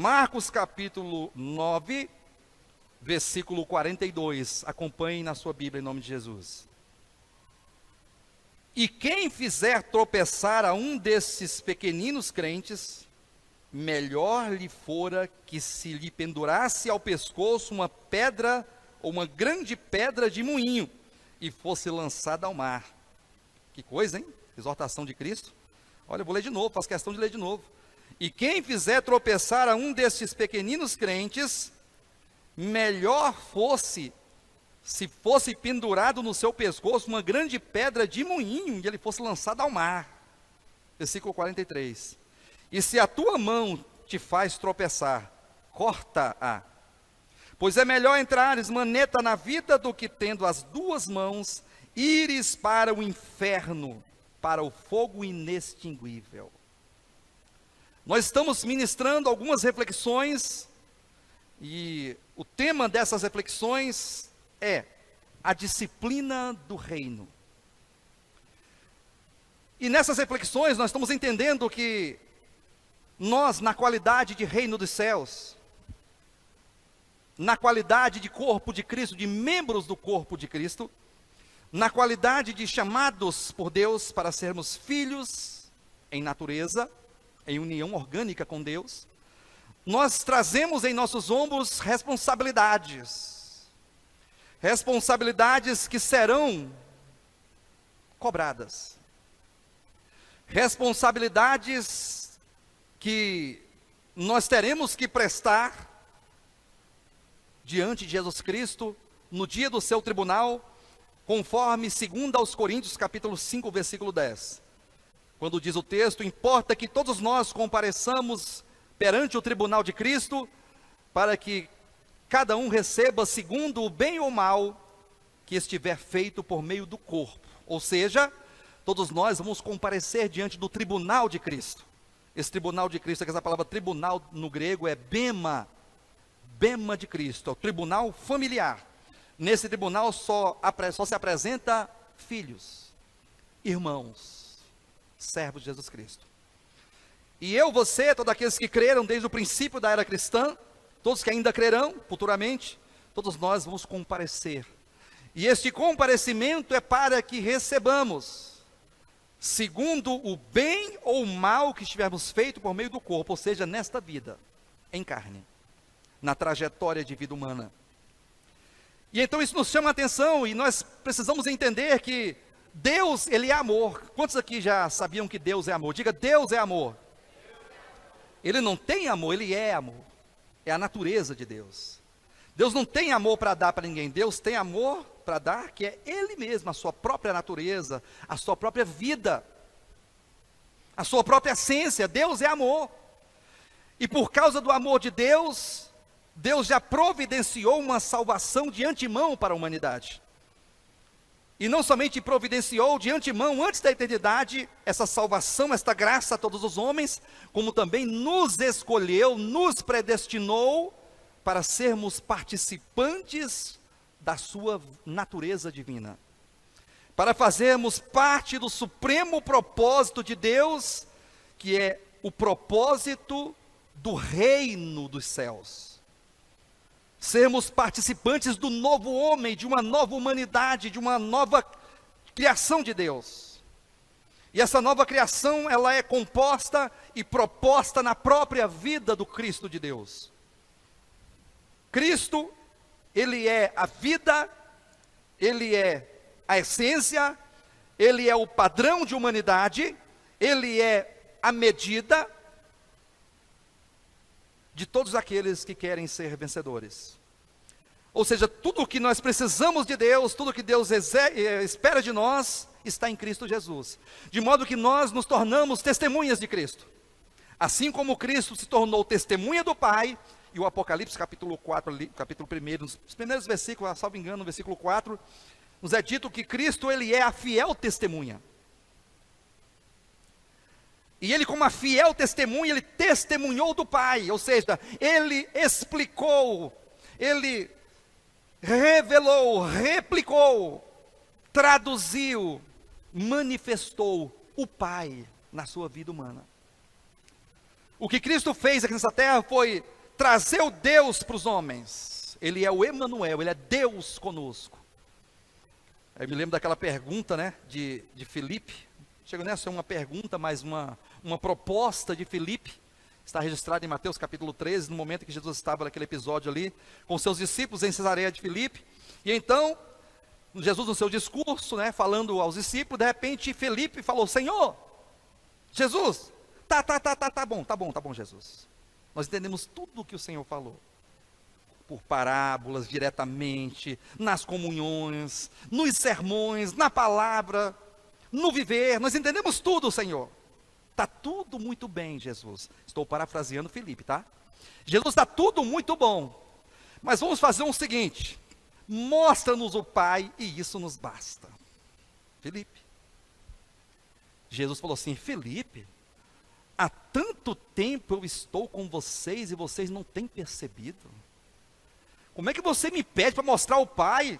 Marcos capítulo 9, versículo 42. Acompanhe na sua Bíblia em nome de Jesus. E quem fizer tropeçar a um desses pequeninos crentes, melhor lhe fora que se lhe pendurasse ao pescoço uma pedra ou uma grande pedra de moinho e fosse lançada ao mar. Que coisa, hein? Exortação de Cristo. Olha, eu vou ler de novo, faço questão de ler de novo. E quem fizer tropeçar a um destes pequeninos crentes, melhor fosse se fosse pendurado no seu pescoço uma grande pedra de moinho e ele fosse lançado ao mar. Versículo 43. E se a tua mão te faz tropeçar, corta-a. Pois é melhor entrares maneta na vida do que tendo as duas mãos, ires para o inferno, para o fogo inextinguível. Nós estamos ministrando algumas reflexões, e o tema dessas reflexões é a disciplina do reino. E nessas reflexões nós estamos entendendo que nós, na qualidade de reino dos céus, na qualidade de corpo de Cristo, de membros do corpo de Cristo, na qualidade de chamados por Deus para sermos filhos em natureza, em união orgânica com Deus, nós trazemos em nossos ombros responsabilidades que serão cobradas, responsabilidades que nós teremos que prestar diante de Jesus Cristo no dia do seu tribunal, conforme 2 aos Coríntios capítulo 5, versículo 10. Quando diz o texto: importa que todos nós compareçamos perante o tribunal de Cristo, para que cada um receba segundo o bem ou mal que estiver feito por meio do corpo. Ou seja, todos nós vamos comparecer diante do tribunal de Cristo. Esse tribunal de Cristo, essa palavra tribunal no grego é bema, bema de Cristo, é o tribunal familiar. Nesse tribunal só se apresenta filhos, irmãos, servos de Jesus Cristo. E eu, você, todos aqueles que creram desde o princípio da era cristã, todos que ainda crerão futuramente, todos nós vamos comparecer. E este comparecimento é para que recebamos, segundo o bem ou o mal que estivermos feito por meio do corpo, ou seja, nesta vida, em carne, na trajetória de vida humana. E então isso nos chama a atenção, e nós precisamos entender que Deus, Ele é amor. Quantos aqui já sabiam que Deus é amor? Diga: Deus é amor. Ele não tem amor, Ele é amor. É a natureza de Deus. Deus não tem amor para dar para ninguém. Deus tem amor para dar, que é Ele mesmo, a sua própria natureza, a sua própria vida, a sua própria essência. Deus é amor. E por causa do amor de Deus, Deus já providenciou uma salvação de antemão para a humanidade. E não somente providenciou de antemão, antes da eternidade, essa salvação, esta graça a todos os homens, como também nos escolheu, nos predestinou para sermos participantes da sua natureza divina. Para fazermos parte do supremo propósito de Deus, que é o propósito do reino dos céus. Sermos participantes do novo homem, de uma nova humanidade, de uma nova criação de Deus. E essa nova criação, ela é composta e proposta na própria vida do Cristo de Deus. Cristo, Ele é a vida, Ele é a essência, Ele é o padrão de humanidade, Ele é a medida de todos aqueles que querem ser vencedores. Ou seja, tudo o que nós precisamos de Deus, tudo o que Deus espera de nós, está em Cristo Jesus. De modo que nós nos tornamos testemunhas de Cristo. Assim como Cristo se tornou testemunha do Pai, e o Apocalipse capítulo 4, capítulo 1, nos primeiros versículos, salvo engano, no versículo 4, nos é dito que Cristo, Ele é a fiel testemunha. E Ele, como a fiel testemunha, Ele testemunhou do Pai, ou seja, Ele explicou, Ele revelou, replicou, traduziu, manifestou o Pai na sua vida humana. O que Cristo fez aqui nessa terra foi trazer o Deus para os homens. Ele é o Emanuel, ele é Deus conosco. Eu me lembro daquela pergunta, né, de Filipe. Chega nessa, é uma pergunta, mas uma proposta de Filipe. Está registrado em Mateus capítulo 13, no momento que Jesus estava naquele episódio ali, com seus discípulos em Cesareia de Filipe. E então, Jesus no seu discurso, né, falando aos discípulos, de repente Filipe falou: Senhor, Jesus, tá bom, Jesus. Nós entendemos tudo o que o Senhor falou. Por parábolas, diretamente, nas comunhões, nos sermões, na palavra, no viver, nós entendemos tudo, Senhor. Está tudo muito bem, Jesus. Estou parafraseando Filipe, tá? Jesus, está tudo muito bom. Mas vamos fazer o seguinte: mostra-nos o Pai e isso nos basta. Filipe. Jesus falou assim: Filipe, há tanto tempo eu estou com vocês e vocês não têm percebido. Como é que você me pede para mostrar o Pai?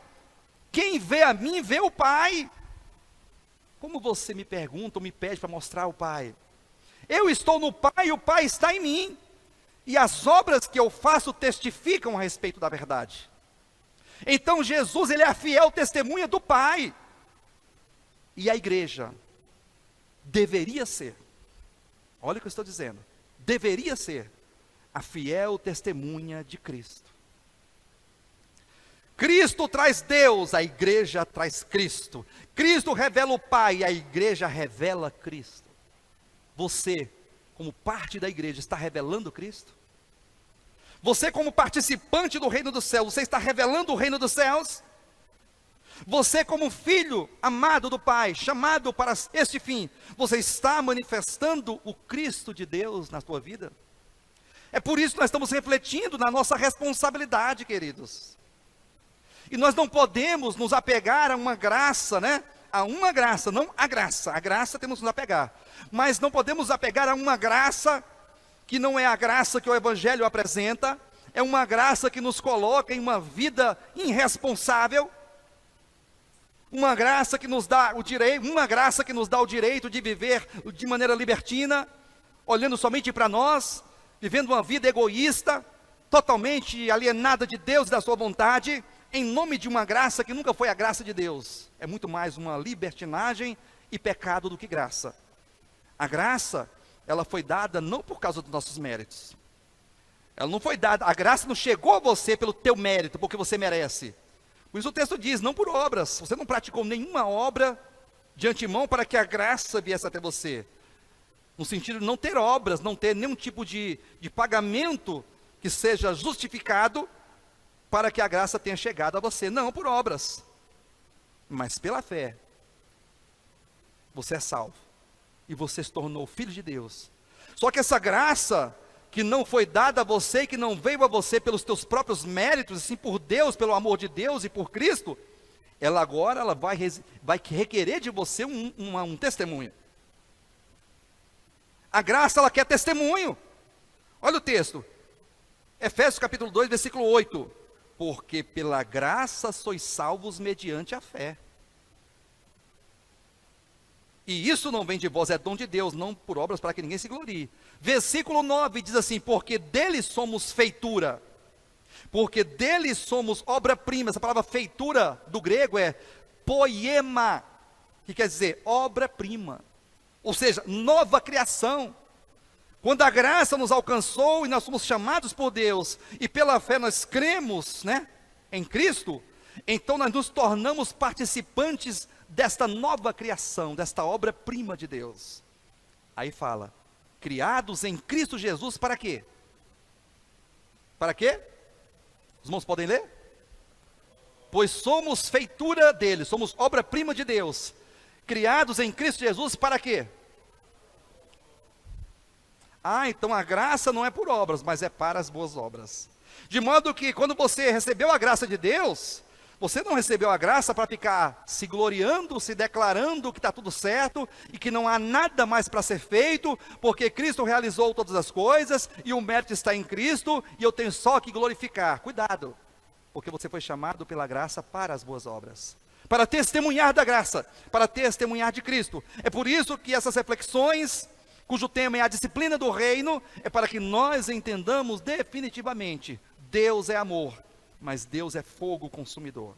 Quem vê a mim, vê o Pai. Como você me pergunta ou me pede para mostrar o Pai? Eu estou no Pai e o Pai está em mim. E as obras que eu faço testificam a respeito da verdade. Então Jesus, ele é a fiel testemunha do Pai. E a igreja deveria ser, olha o que eu estou dizendo, deveria ser a fiel testemunha de Cristo. Cristo traz Deus, a igreja traz Cristo. Cristo revela o Pai, a igreja revela Cristo. Você, como parte da igreja, está revelando Cristo? Você, como participante do reino dos céus, você está revelando o reino dos céus? Você, como filho amado do Pai, chamado para este fim, você está manifestando o Cristo de Deus na sua vida? É por isso que nós estamos refletindo na nossa responsabilidade, queridos. E nós não podemos nos apegar a uma graça, né? A uma graça, não a graça. A graça temos que nos apegar. Mas não podemos nos apegar a uma graça que não é a graça que o Evangelho apresenta. É uma graça que nos coloca em uma vida irresponsável. Uma graça que nos dá o direito, de viver de maneira libertina, olhando somente para nós, vivendo uma vida egoísta, totalmente alienada de Deus e da sua vontade, em nome de uma graça que nunca foi a graça de Deus. É muito mais uma libertinagem e pecado do que graça. A graça, ela foi dada não por causa dos nossos méritos. Ela não foi dada, a graça não chegou a você pelo teu mérito, porque você merece. Por isso o texto diz, não por obras. Você não praticou nenhuma obra de antemão para que a graça viesse até você. No sentido de não ter obras, não ter nenhum tipo de pagamento que seja justificado para que a graça tenha chegado a você. Não por obras, mas pela fé. Você é salvo. E você se tornou filho de Deus. Só que essa graça que não foi dada a você, que não veio a você pelos teus próprios méritos, e sim por Deus, pelo amor de Deus e por Cristo, ela vai requerer de você um testemunho. A graça, ela quer testemunho. Olha o texto, Efésios capítulo 2, versículo 8. Porque pela graça sois salvos mediante a fé. E isso não vem de vós, é dom de Deus, não por obras para que ninguém se glorie. Versículo 9 diz assim, porque dele somos feitura, porque dele somos obra-prima. Essa palavra feitura do grego é poema, que quer dizer obra-prima, ou seja, nova criação. Quando a graça nos alcançou e nós somos chamados por Deus, e pela fé nós cremos, né, em Cristo, então nós nos tornamos participantes desta nova criação, desta obra-prima de Deus. Aí fala, criados em Cristo Jesus para quê? Para quê? Os irmãos podem ler? Pois somos feitura dele, somos obra-prima de Deus, criados em Cristo Jesus para quê? Então a graça não é por obras, mas é para as boas obras. De modo que quando você recebeu a graça de Deus, você não recebeu a graça para ficar se gloriando, se declarando que está tudo certo e que não há nada mais para ser feito, porque Cristo realizou todas as coisas e o mérito está em Cristo e eu tenho só que glorificar. Cuidado, porque você foi chamado pela graça para as boas obras, para testemunhar da graça, para testemunhar de Cristo. É por isso que essas reflexões cujo tema é a disciplina do reino, é para que nós entendamos definitivamente: Deus é amor, mas Deus é fogo consumidor.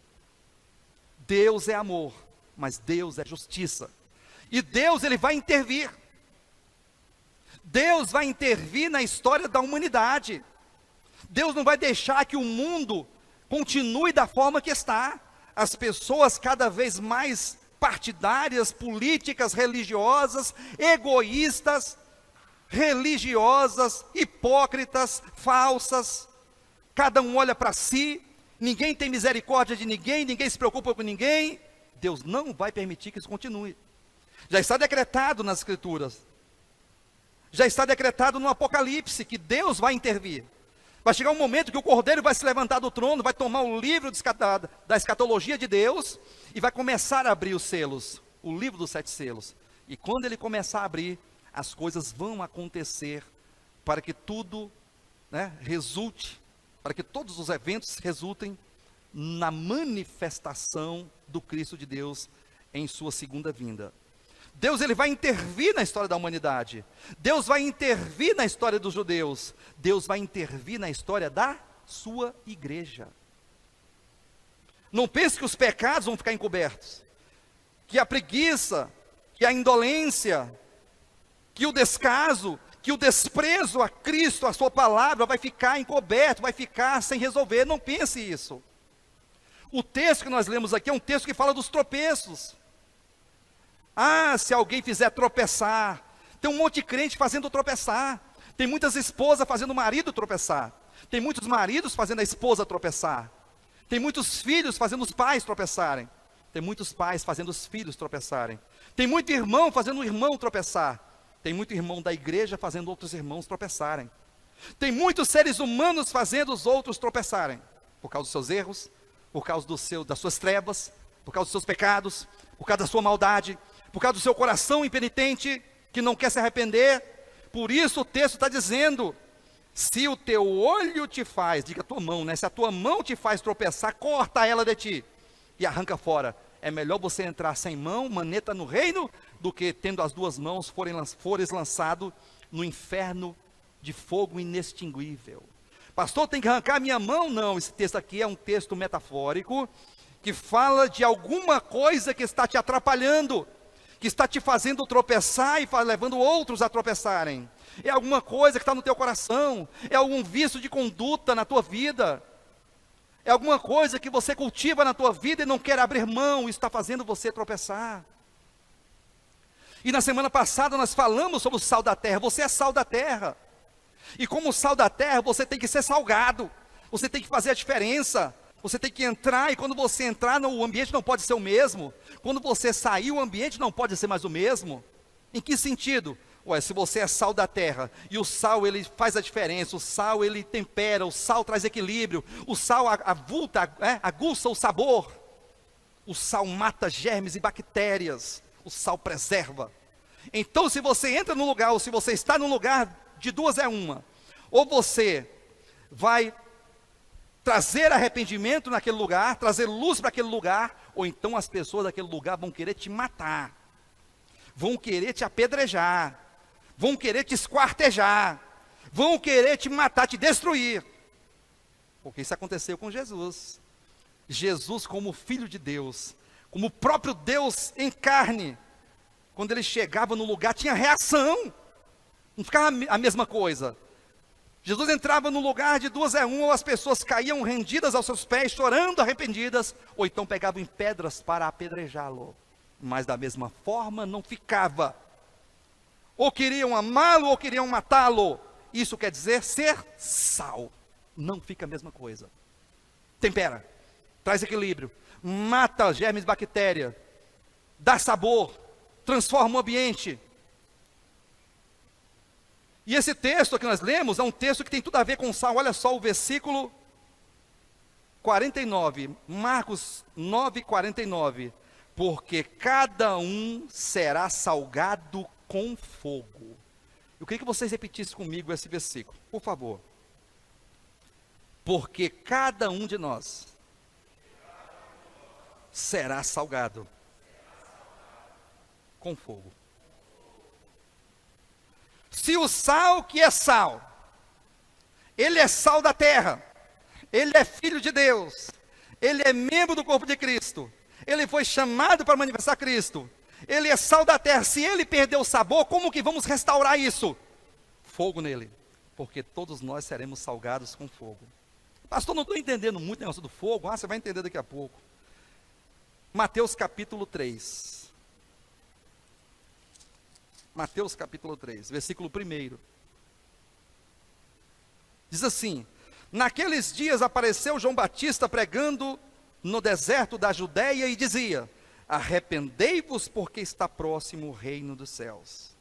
Deus é amor, mas Deus é justiça. E Deus, ele vai intervir. Deus vai intervir na história da humanidade. Deus não vai deixar que o mundo continue da forma que está. As pessoas cada vez mais partidárias, políticas, religiosas, egoístas, religiosas, hipócritas, falsas. Cada um olha para si, ninguém tem misericórdia de ninguém, ninguém se preocupa com ninguém. Deus não vai permitir que isso continue. Já está decretado nas Escrituras. Já está decretado no Apocalipse que Deus vai intervir. Vai chegar um momento que o Cordeiro vai se levantar do trono, vai tomar o livro da escatologia de Deus e vai começar a abrir os selos, o livro dos 7 selos. E quando ele começar a abrir, as coisas vão acontecer para que tudo, resulte, para que todos os eventos resultem na manifestação do Cristo de Deus em sua segunda vinda. Deus, ele vai intervir na história da humanidade. Deus vai intervir na história dos judeus. Deus vai intervir na história da sua igreja. Não pense que os pecados vão ficar encobertos, que a preguiça, que a indolência, que o descaso, que o desprezo a Cristo, a sua palavra, vai ficar encoberto, vai ficar sem resolver. Não pense isso. O texto que nós lemos aqui é um texto que fala dos tropeços. Ah, se alguém fizer tropeçar, tem um monte de crente fazendo tropeçar, tem muitas esposas fazendo o marido tropeçar, tem muitos maridos fazendo a esposa tropeçar, tem muitos filhos fazendo os pais tropeçarem, tem muitos pais fazendo os filhos tropeçarem, tem muito irmão fazendo o irmão tropeçar, tem muito irmão da igreja fazendo outros irmãos tropeçarem, tem muitos seres humanos fazendo os outros tropeçarem, por causa dos seus erros, por causa das suas trevas, por causa dos seus pecados, por causa da sua maldade, por causa do seu coração impenitente, que não quer se arrepender. Por isso o texto está dizendo: se o teu olho te faz, diga a tua mão, se a tua mão te faz tropeçar, corta ela de ti e arranca fora. É melhor você entrar sem mão, maneta no reino, do que tendo as duas mãos fores lançado no inferno de fogo inextinguível. Pastor, tem que arrancar minha mão? Não, esse texto aqui é um texto metafórico, que fala de alguma coisa que está te atrapalhando, que está te fazendo tropeçar e levando outros a tropeçarem. É alguma coisa que está no teu coração, é algum vício de conduta na tua vida, é alguma coisa que você cultiva na tua vida e não quer abrir mão, e está fazendo você tropeçar. E na semana passada nós falamos sobre o sal da terra. Você é sal da terra, e como sal da terra você tem que ser salgado, você tem que fazer a diferença. Você tem que entrar, e quando você entrar, o ambiente não pode ser o mesmo. Quando você sair, o ambiente não pode ser mais o mesmo. Em que sentido? Se você é sal da terra, e o sal, ele faz a diferença, o sal, ele tempera, o sal traz equilíbrio, o sal aguça o sabor, o sal mata germes e bactérias, o sal preserva. Então, se você entra num lugar, ou se você está num lugar, de duas é uma: ou você vai trazer arrependimento naquele lugar, trazer luz para aquele lugar, ou então as pessoas daquele lugar vão querer te matar, vão querer te apedrejar, vão querer te esquartejar, vão querer te matar, te destruir, porque isso aconteceu com Jesus. Jesus, como Filho de Deus, como o próprio Deus em carne, quando ele chegava no lugar, tinha reação, não ficava a mesma coisa. Jesus entrava no lugar, de duas é uma, ou as pessoas caíam rendidas aos seus pés, chorando, arrependidas, ou então pegavam em pedras para apedrejá-lo. Mas da mesma forma não ficava. Ou queriam amá-lo, ou queriam matá-lo. Isso quer dizer ser sal. Não fica a mesma coisa. Tempera, traz equilíbrio, mata germes e bactérias, dá sabor, transforma o ambiente. E esse texto que nós lemos é um texto que tem tudo a ver com sal. Olha só o versículo 49, Marcos 9, 49. Porque cada um será salgado com fogo. Eu queria que vocês repetissem comigo esse versículo, por favor. Porque cada um de nós será salgado com fogo. Se o sal que é sal, ele é sal da terra, ele é filho de Deus, ele é membro do corpo de Cristo, ele foi chamado para manifestar Cristo, ele é sal da terra. Se ele perdeu o sabor, como que vamos restaurar isso? Fogo nele, porque todos nós seremos salgados com fogo. Pastor, não estou entendendo muito o negócio do fogo. Você vai entender daqui a pouco. Mateus capítulo 3. Mateus capítulo 3, versículo 1. Diz assim: naqueles dias apareceu João Batista pregando no deserto da Judeia e dizia: arrependei-vos, porque está próximo o reino dos céus.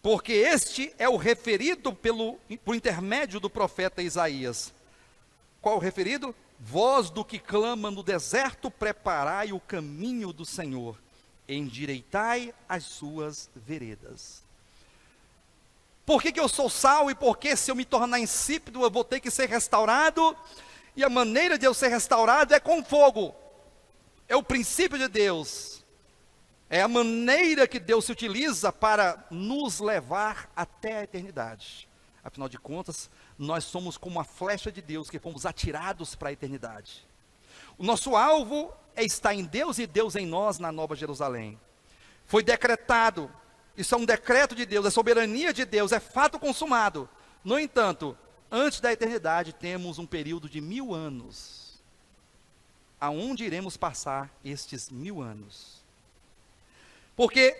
Porque este é o referido por intermédio do profeta Isaías. Qual o referido? Voz do que clama no deserto, preparai o caminho do Senhor, endireitai as suas veredas. Por que eu sou sal e por que, se eu me tornar insípido, eu vou ter que ser restaurado? E a maneira de eu ser restaurado é com fogo. É o princípio de Deus. É a maneira que Deus se utiliza para nos levar até a eternidade. Afinal de contas, nós somos como a flecha de Deus que fomos atirados para a eternidade. O nosso alvo é estar em Deus e Deus em nós na Nova Jerusalém. Foi decretado, isso é um decreto de Deus, é soberania de Deus, é fato consumado. No entanto, antes da eternidade temos um período de 1000 anos. Aonde iremos passar estes 1000 anos? Porque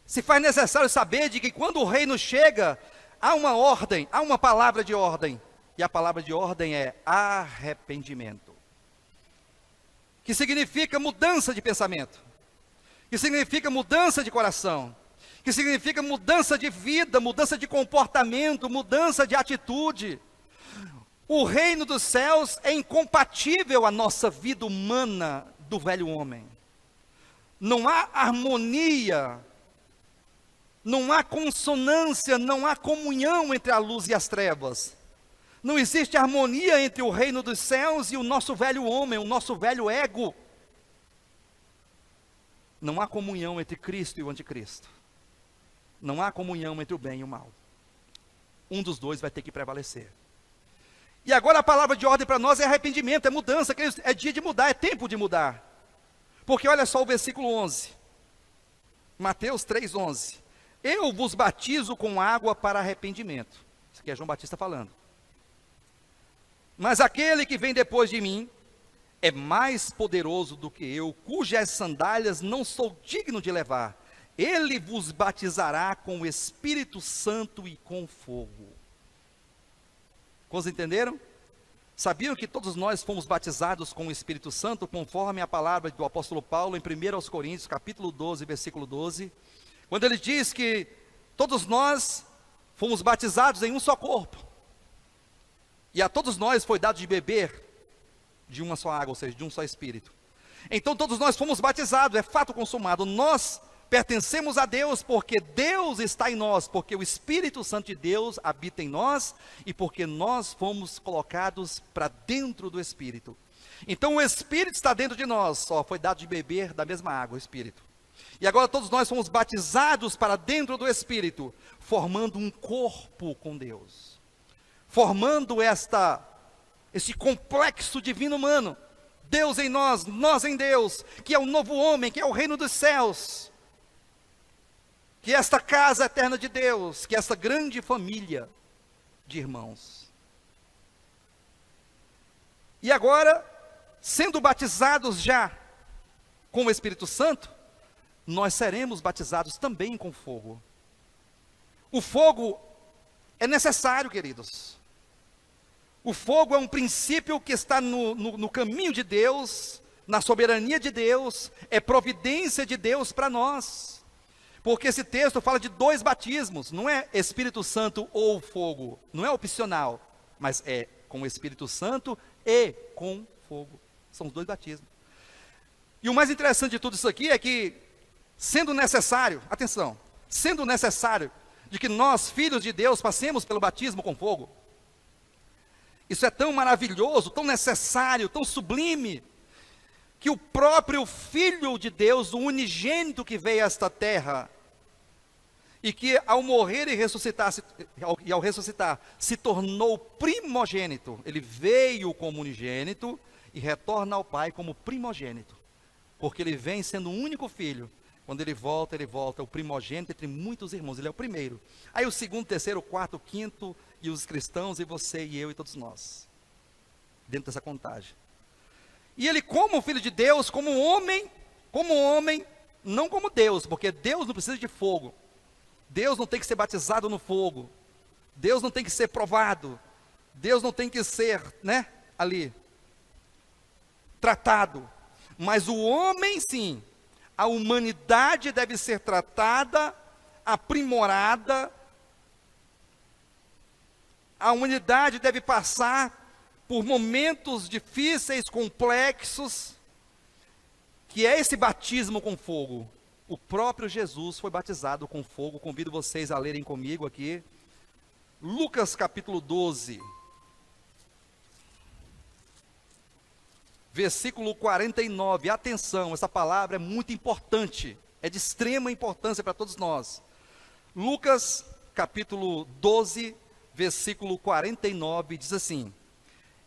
se faz necessário saber de que quando o reino chega, há uma ordem, há uma palavra de ordem. E a palavra de ordem é arrependimento. Que significa mudança de pensamento. Que significa mudança de coração. Que significa mudança de vida, mudança de comportamento, mudança de atitude. O reino dos céus é incompatível à nossa vida humana do velho homem. Não há harmonia, não há consonância, não há comunhão entre a luz e as trevas. Não existe harmonia entre o reino dos céus e o nosso velho homem, o nosso velho ego. Não há comunhão entre Cristo e o anticristo. Não há comunhão entre o bem e o mal. Um dos dois vai ter que prevalecer. E agora a palavra de ordem para nós é arrependimento, é mudança, é dia de mudar, é tempo de mudar. Porque olha só o versículo 11, Mateus 3:11. Eu vos batizo com água para arrependimento. Isso aqui é João Batista falando. Mas aquele que vem depois de mim é mais poderoso do que eu, cujas sandálias não sou digno de levar. Ele vos batizará com o Espírito Santo e com fogo. Quantos entenderam? Sabiam que todos nós fomos batizados com o Espírito Santo, conforme a palavra do apóstolo Paulo em 1 Coríntios, capítulo 12, versículo 12, quando ele diz que todos nós fomos batizados em um só corpo, e a todos nós foi dado de beber de uma só água, ou seja, de um só Espírito. Então todos nós fomos batizados, é fato consumado. Nós pertencemos a Deus porque Deus está em nós, porque o Espírito Santo de Deus habita em nós e porque nós fomos colocados para dentro do Espírito. Então o Espírito está dentro de nós, só foi dado de beber da mesma água, o Espírito. E agora todos nós fomos batizados para dentro do Espírito, formando um corpo com Deus, formando esse complexo divino humano, Deus em nós, nós em Deus, que é o novo homem, que é o reino dos céus, que é esta casa eterna de Deus, que é esta grande família de irmãos. E agora, sendo batizados já com o Espírito Santo, nós seremos batizados também com fogo. O fogo é necessário, queridos. O fogo é um princípio que está no caminho de Deus, na soberania de Deus, é providência de Deus para nós. Porque esse texto fala de 2 batismos, não é Espírito Santo ou fogo, não é opcional, mas é com o Espírito Santo e com fogo. São os 2 batismos. E o mais interessante de tudo isso aqui é que, sendo necessário, atenção, sendo necessário de que nós, filhos de Deus, passemos pelo batismo com fogo, isso é tão maravilhoso, tão necessário, tão sublime, que o próprio Filho de Deus, o unigênito que veio a esta terra, e que ao morrer e ao ressuscitar, se tornou primogênito. Ele veio como unigênito e retorna ao Pai como primogênito, porque ele vem sendo o único filho. Quando ele volta o primogênito entre muitos irmãos, ele é o primeiro. Aí o segundo, terceiro, quarto, quinto, e os cristãos, e você, e eu, e todos nós, dentro dessa contagem. E ele, como filho de Deus, como homem, não como Deus, porque Deus não precisa de fogo. Deus não tem que ser batizado no fogo. Deus não tem que ser provado. Deus não tem que ser, ali, tratado. Mas o homem, sim, a humanidade deve ser tratada, aprimorada. A humanidade deve passar por momentos difíceis, complexos, que é esse batismo com fogo. O próprio Jesus foi batizado com fogo. Convido vocês a lerem comigo aqui, Lucas capítulo 12, versículo 49, atenção, essa palavra é muito importante, é de extrema importância para todos nós. Lucas capítulo 12, versículo 49, diz assim: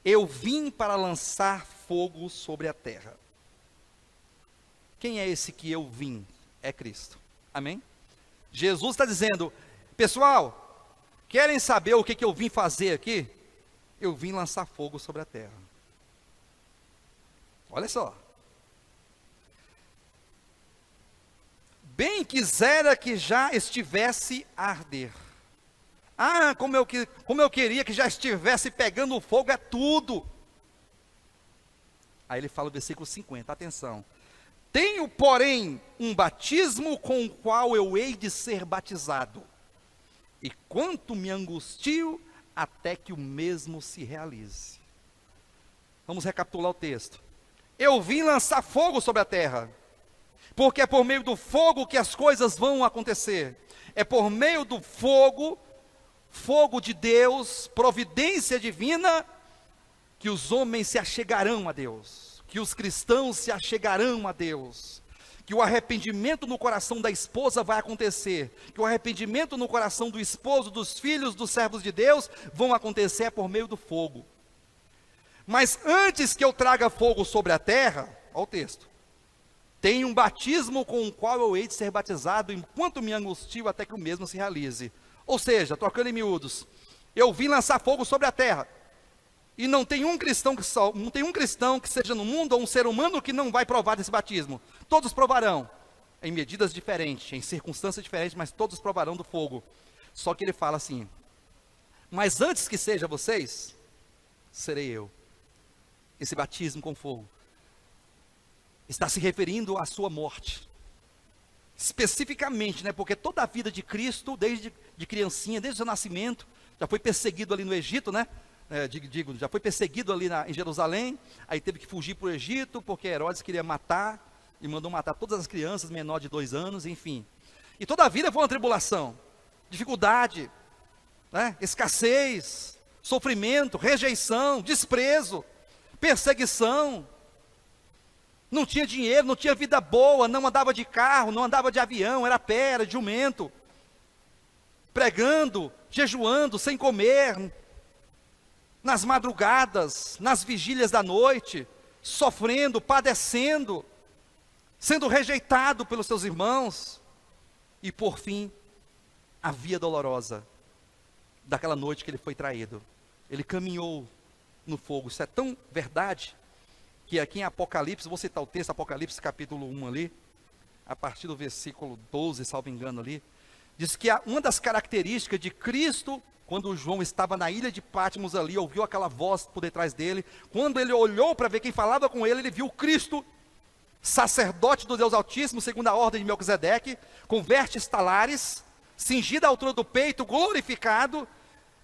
eu vim para lançar fogo sobre a terra. Quem é esse que eu vim? É Cristo, amém? Jesus está dizendo, pessoal, querem saber o que eu vim fazer aqui? Eu vim lançar fogo sobre a terra. Olha só. Bem quisera que já estivesse a arder. Ah, como eu queria que já estivesse pegando fogo, é tudo. Aí ele fala o versículo 50, atenção. Tenho, porém, um batismo com o qual eu hei de ser batizado. E quanto me angustio até que o mesmo se realize. Vamos recapitular o texto. Eu vim lançar fogo sobre a terra, porque é por meio do fogo que as coisas vão acontecer. É por meio do fogo de Deus, providência divina, que os homens se achegarão a Deus, que os cristãos se achegarão a Deus, que o arrependimento no coração da esposa vai acontecer, que o arrependimento no coração do esposo, dos filhos, dos servos de Deus, vão acontecer por meio do fogo. Mas antes que eu traga fogo sobre a terra, olha o texto, tem um batismo com o qual eu hei de ser batizado, enquanto me angustio até que o mesmo se realize. Ou seja, trocando em miúdos, eu vim lançar fogo sobre a terra, e não tem um cristão que seja no mundo, ou um ser humano que não vai provar desse batismo. Todos provarão, em medidas diferentes, em circunstâncias diferentes, mas todos provarão do fogo. Só que ele fala assim, mas antes que seja vocês, serei eu. Esse batismo com fogo está se referindo à sua morte. Especificamente, porque toda a vida de Cristo, desde de criancinha, desde o seu nascimento, já foi perseguido ali no Egito, já foi perseguido ali em Jerusalém, aí teve que fugir para o Egito, porque Herodes queria matar, e mandou matar todas as crianças menores de 2 anos, enfim. E toda a vida foi uma tribulação, dificuldade, escassez, sofrimento, rejeição, desprezo, perseguição. Não tinha dinheiro, não tinha vida boa, não andava de carro, não andava de avião, era a pé, era de jumento, pregando, jejuando, sem comer, nas madrugadas, nas vigílias da noite, sofrendo, padecendo, sendo rejeitado pelos seus irmãos, e por fim, a via dolorosa, daquela noite que ele foi traído. Ele caminhou no fogo. Isso é tão verdade, que aqui em Apocalipse, vou citar o texto, Apocalipse capítulo 1 ali, a partir do versículo 12, salvo engano ali, diz que uma das características de Cristo, quando João estava na ilha de Patmos ali, ouviu aquela voz por detrás dele, quando ele olhou para ver quem falava com ele, ele viu Cristo, sacerdote do Deus Altíssimo, segundo a ordem de Melquisedeque, com vestes talares, cingida à altura do peito, glorificado,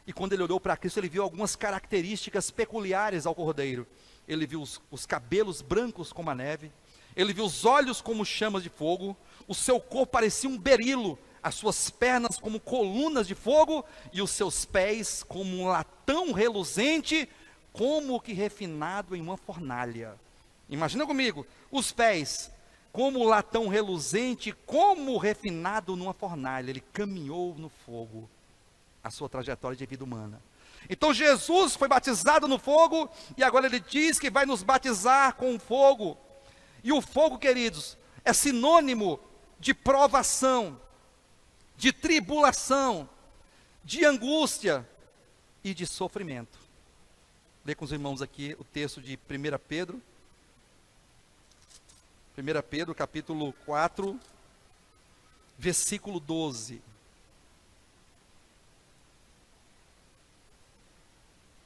e quando ele olhou para Cristo, ele viu algumas características peculiares ao Cordeiro. Ele viu os cabelos brancos como a neve, ele viu os olhos como chamas de fogo, o seu corpo parecia um berilo, as suas pernas como colunas de fogo, e os seus pés como um latão reluzente, como que refinado em uma fornalha. Imagina comigo, os pés como latão reluzente, como refinado numa fornalha. Ele caminhou no fogo a sua trajetória de vida humana. Então Jesus foi batizado no fogo, e agora ele diz que vai nos batizar com fogo. E o fogo, queridos, é sinônimo de provação, de tribulação, de angústia e de sofrimento. Lê com os irmãos aqui o texto de 1 Pedro. 1 Pedro, capítulo 4, versículo 12.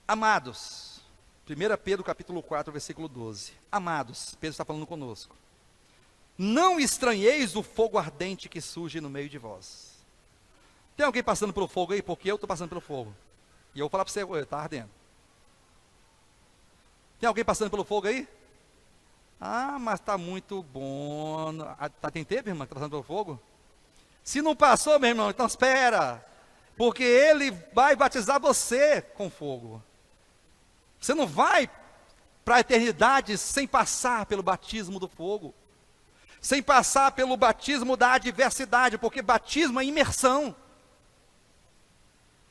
Amados, 1 Pedro capítulo 4, versículo 12. Amados, Pedro está falando conosco. Não estranheis o fogo ardente que surge no meio de vós. Tem alguém passando pelo fogo aí? Porque eu estou passando pelo fogo. E eu vou falar para você, está ardendo. Tem alguém passando pelo fogo aí? Ah, mas está muito bom. Tem tempo, irmão, que está passando pelo fogo? Se não passou, meu irmão, então espera. Porque ele vai batizar você com fogo. Você não vai para a eternidade sem passar pelo batismo do fogo, sem passar pelo batismo da adversidade, porque batismo é imersão.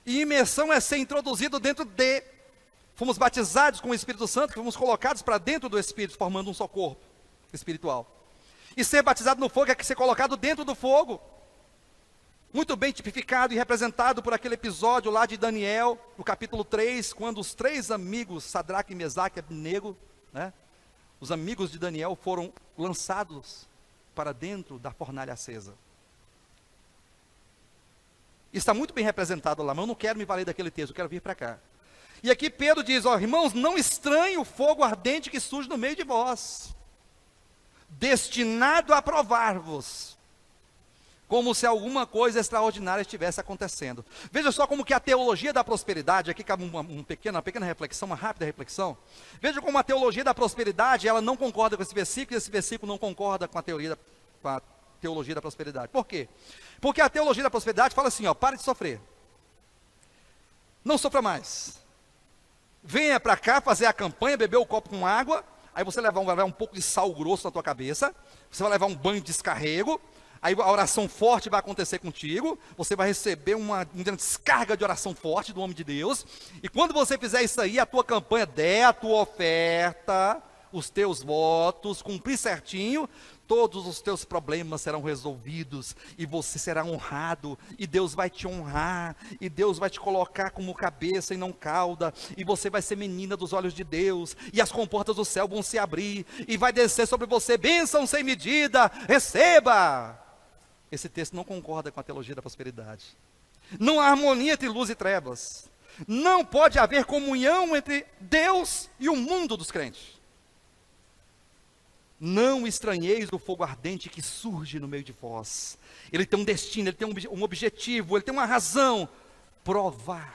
E imersão é ser introduzido dentro de. Fomos batizados com o Espírito Santo, fomos colocados para dentro do Espírito, formando um só corpo espiritual. E ser batizado no fogo é ser colocado dentro do fogo. Muito bem tipificado e representado por aquele episódio lá de Daniel, no capítulo 3, quando os 3 amigos, Sadraque, Mesaque e Abednego, né, os amigos de Daniel foram lançados para dentro da fornalha acesa. Está muito bem representado lá, mas eu não quero me valer daquele texto, eu quero vir para cá. E aqui Pedro diz, ó, irmãos, não estranhe o fogo ardente que surge no meio de vós, destinado a provar-vos, como se alguma coisa extraordinária estivesse acontecendo. Veja só como que a teologia da prosperidade, aqui cabe uma pequena reflexão, uma rápida reflexão. Veja como a teologia da prosperidade, ela não concorda com esse versículo, e esse versículo não concorda com a teologia da prosperidade. Por quê? Porque a teologia da prosperidade fala assim, ó, pare de sofrer. Não sofra mais. Venha para cá fazer a campanha, beber o copo com água, aí você vai levar um pouco de sal grosso na tua cabeça, você vai levar um banho de descarrego, aí a oração forte vai acontecer contigo, você vai receber uma descarga de oração forte do homem de Deus, e quando você fizer isso aí, a tua campanha, der a tua oferta, os teus votos, cumprir certinho, todos os teus problemas serão resolvidos, e você será honrado, e Deus vai te honrar, e Deus vai te colocar como cabeça e não cauda, e você vai ser menina dos olhos de Deus, e as comportas do céu vão se abrir, e vai descer sobre você bênção sem medida, receba! Esse texto não concorda com a teologia da prosperidade. Não há harmonia entre luz e trevas. Não pode haver comunhão entre Deus e o mundo dos crentes. Não estranheis o fogo ardente que surge no meio de vós. Ele tem um destino, ele tem um objetivo, ele tem uma razão. Provar.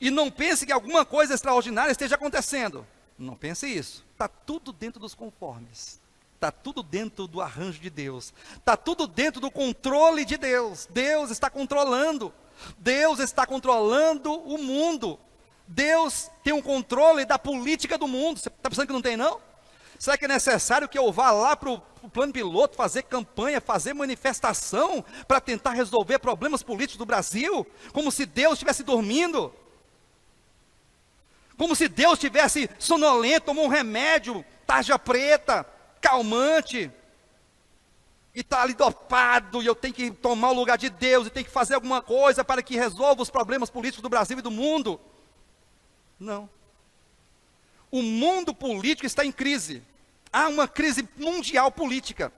E não pense que alguma coisa extraordinária esteja acontecendo. Não pense isso. Está tudo dentro dos conformes. Está tudo dentro do arranjo de Deus. Está tudo dentro do controle de Deus. Deus está controlando. Deus está controlando o mundo. Deus tem um controle da política do mundo. Você está pensando que não tem, não? Será que é necessário que eu vá lá para o plano piloto, fazer campanha, fazer manifestação, para tentar resolver problemas políticos do Brasil? Como se Deus estivesse dormindo? Como se Deus estivesse sonolento, tomou um remédio, tarja preta, calmante, e está ali dopado, e eu tenho que tomar o lugar de Deus, e tenho que fazer alguma coisa para que resolva os problemas políticos do Brasil e do mundo. Não. O mundo político está em crise. Há uma crise mundial política.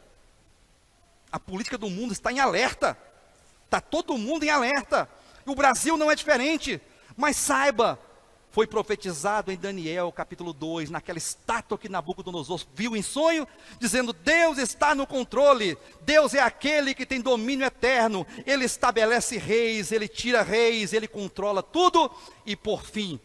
A política do mundo está em alerta. Está todo mundo em alerta. E o Brasil não é diferente. Mas saiba, foi profetizado em Daniel capítulo 2, naquela estátua que Nabucodonosor viu em sonho, dizendo, Deus está no controle, Deus é aquele que tem domínio eterno, Ele estabelece reis, Ele tira reis, Ele controla tudo, e por fim,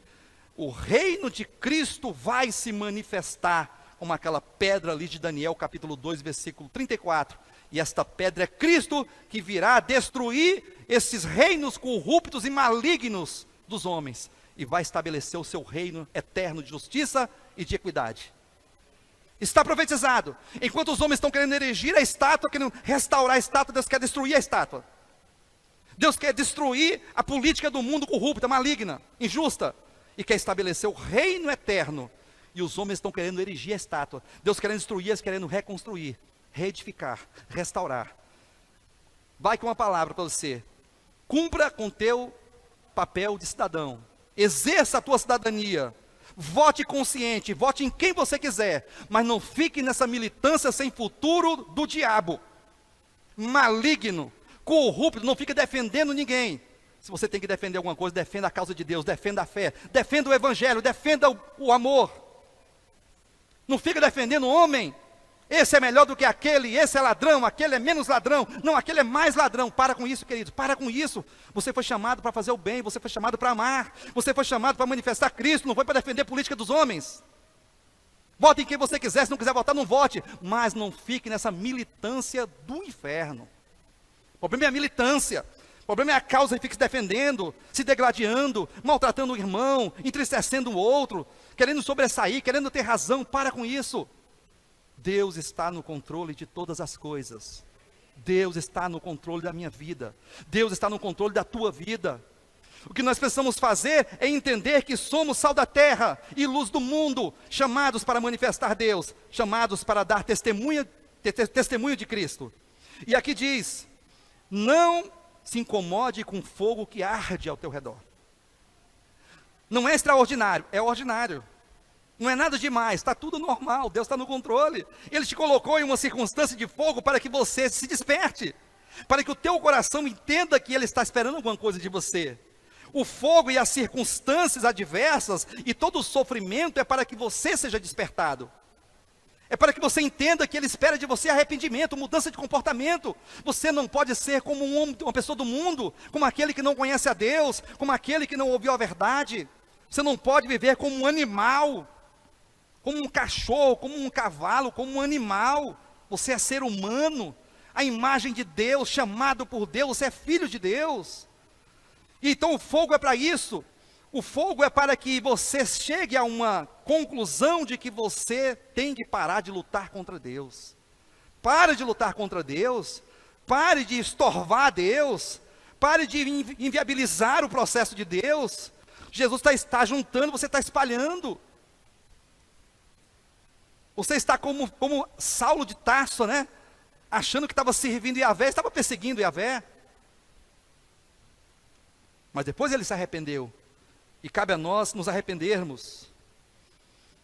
o reino de Cristo vai se manifestar, como aquela pedra ali de Daniel capítulo 2, versículo 34, e esta pedra é Cristo, que virá destruir esses reinos corruptos e malignos dos homens, e vai estabelecer o seu reino eterno de justiça e de equidade. Está profetizado. Enquanto os homens estão querendo erigir a estátua, querendo restaurar a estátua, Deus quer destruir a estátua. Deus quer destruir a política do mundo corrupta, maligna, injusta, e quer estabelecer o reino eterno. E os homens estão querendo erigir a estátua. Deus querendo destruir, eles querendo reconstruir, reedificar, restaurar. Vai com uma palavra para você. Cumpra com teu papel de cidadão. Exerça a tua cidadania. Vote consciente, vote em quem você quiser, mas não fique nessa militância sem futuro do diabo, maligno, corrupto, não fique defendendo ninguém. Se você tem que defender alguma coisa, defenda a causa de Deus, defenda a fé, defenda o evangelho, defenda o amor. Não fica defendendo o homem, esse é melhor do que aquele, esse é ladrão, aquele é menos ladrão, não, aquele é mais ladrão. Para com isso, querido, para com isso. Você foi chamado para fazer o bem, você foi chamado para amar, você foi chamado para manifestar Cristo, não foi para defender a política dos homens. Vote em quem você quiser, se não quiser votar, não vote, mas não fique nessa militância do inferno. O problema é a militância, o problema é a causa que fica se defendendo, se degladiando, maltratando o irmão, entristecendo o outro, querendo sobressair, querendo ter razão. Para com isso. Deus está no controle de todas as coisas. Deus está no controle da minha vida. Deus está no controle da tua vida. O que nós precisamos fazer é entender que somos sal da terra e luz do mundo, chamados para manifestar Deus, chamados para dar testemunho de Cristo. E aqui diz: não se incomode com o fogo que arde ao teu redor. Não é extraordinário, é ordinário. Não é nada demais, está tudo normal, Deus está no controle. Ele te colocou em uma circunstância de fogo para que você se desperte, para que o teu coração entenda que Ele está esperando alguma coisa de você. O fogo e as circunstâncias adversas e todo o sofrimento é para que você seja despertado. É para que você entenda que Ele espera de você arrependimento, mudança de comportamento. Você não pode ser como uma pessoa do mundo, como aquele que não conhece a Deus, como aquele que não ouviu a verdade. Você não pode viver como um animal, como um cachorro, como um cavalo, como um animal. Você é ser humano, a imagem de Deus, chamado por Deus, você é filho de Deus. Então o fogo é para isso. O fogo é para que você chegue a uma conclusão de que você tem que parar de lutar contra Deus. Pare de lutar contra Deus, pare de estorvar Deus, pare de inviabilizar o processo de Deus. Jesus está juntando, você está espalhando. Você está como Saulo de Tarso, né? Achando que estava servindo Yahvé, estava perseguindo Yahvé. Mas depois ele se arrependeu. E cabe a nós nos arrependermos.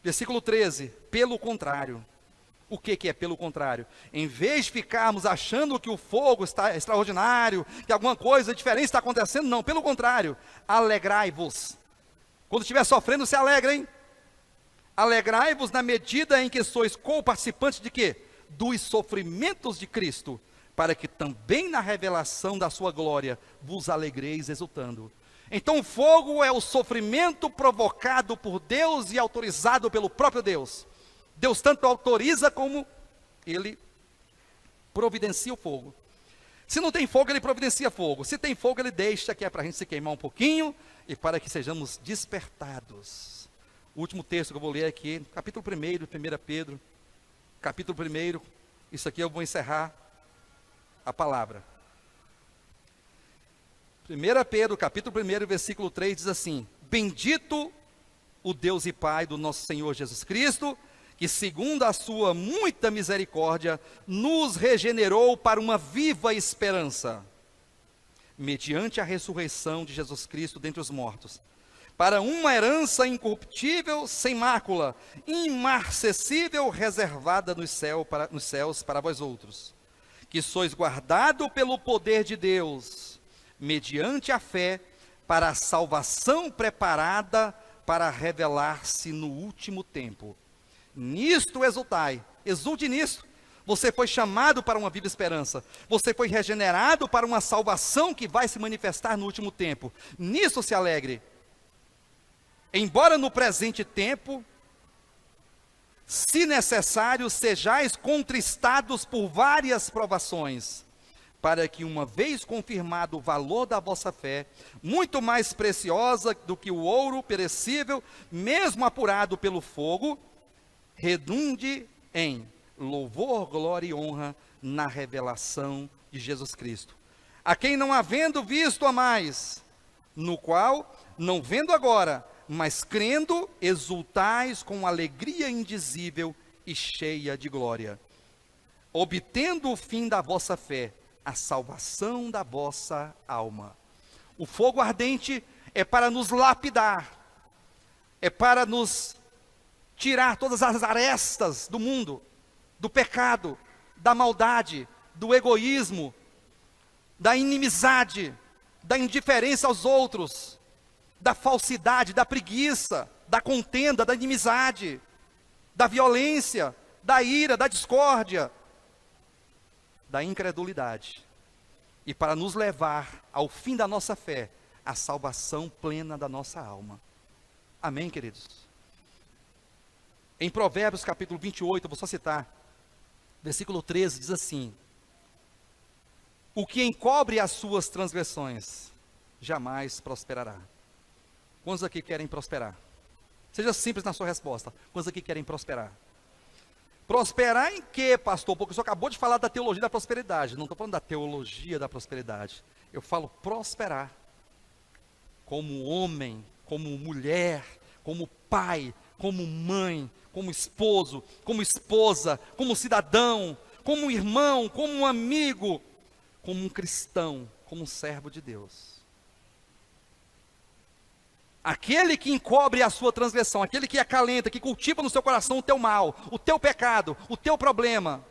Versículo 13. Pelo contrário. O que é pelo contrário? Em vez de ficarmos achando que o fogo está extraordinário, que alguma coisa diferente está acontecendo, não. Pelo contrário. Alegrai-vos. Quando estiver sofrendo, se alegrem. Alegrai-vos na medida em que sois co-participantes de quê? Dos sofrimentos de Cristo, para que também na revelação da sua glória vos alegreis exultando. Então o fogo é o sofrimento provocado por Deus e autorizado pelo próprio Deus. Deus tanto autoriza como Ele providencia o fogo. Se não tem fogo, Ele providencia fogo. Se tem fogo, Ele deixa que é para a gente se queimar um pouquinho e para que sejamos despertados. O último texto que eu vou ler aqui, capítulo 1, 1 Pedro, capítulo 1, isso aqui eu vou encerrar a palavra. 1 Pedro, capítulo 1, versículo 3, diz assim: bendito o Deus e Pai do nosso Senhor Jesus Cristo, que segundo a sua muita misericórdia, nos regenerou para uma viva esperança, mediante a ressurreição de Jesus Cristo dentre os mortos, para uma herança incorruptível, sem mácula, imarcessível, reservada nos céus para vós outros, que sois guardado pelo poder de Deus, mediante a fé, para a salvação preparada para revelar-se no último tempo. Nisto exultai, exulte nisto. Você foi chamado para uma viva esperança. Você foi regenerado para uma salvação que vai se manifestar no último tempo. Nisso se alegre. Embora no presente tempo, se necessário, sejais contristados por várias provações, para que, uma vez confirmado o valor da vossa fé, muito mais preciosa do que o ouro perecível, mesmo apurado pelo fogo, redunde em louvor, glória e honra na revelação de Jesus Cristo, a quem não havendo visto a mais, no qual, não vendo agora, mas crendo, exultais com alegria indizível e cheia de glória, obtendo o fim da vossa fé, a salvação da vossa alma. O fogo ardente é para nos lapidar, é para nos tirar todas as arestas do mundo, do pecado, da maldade, do egoísmo, da inimizade, da indiferença aos outros, da falsidade, da preguiça, da contenda, da inimizade, da violência, da ira, da discórdia, da incredulidade, e para nos levar ao fim da nossa fé, a salvação plena da nossa alma. Amém, queridos? Em Provérbios capítulo 28, eu vou só citar, versículo 13, diz assim: o que encobre as suas transgressões, jamais prosperará. Quantos aqui querem prosperar? Seja simples na sua resposta. Quantos aqui querem prosperar? Prosperar em quê, pastor? Porque o senhor acabou de falar da teologia da prosperidade. Não estou falando da teologia da prosperidade. Eu falo prosperar. Como homem, como mulher, como pai, como mãe, como esposo, como esposa, como cidadão, como irmão, como um amigo, como um cristão, como um servo de Deus. Aquele que encobre a sua transgressão, aquele que acalenta, que cultiva no seu coração o teu mal, o teu pecado, o teu problema,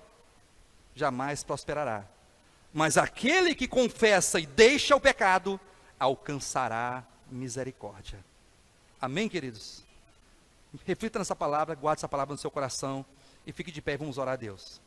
jamais prosperará. Mas aquele que confessa e deixa o pecado, alcançará misericórdia. Amém, queridos? Reflita nessa palavra, guarde essa palavra no seu coração e fique de pé e vamos orar a Deus.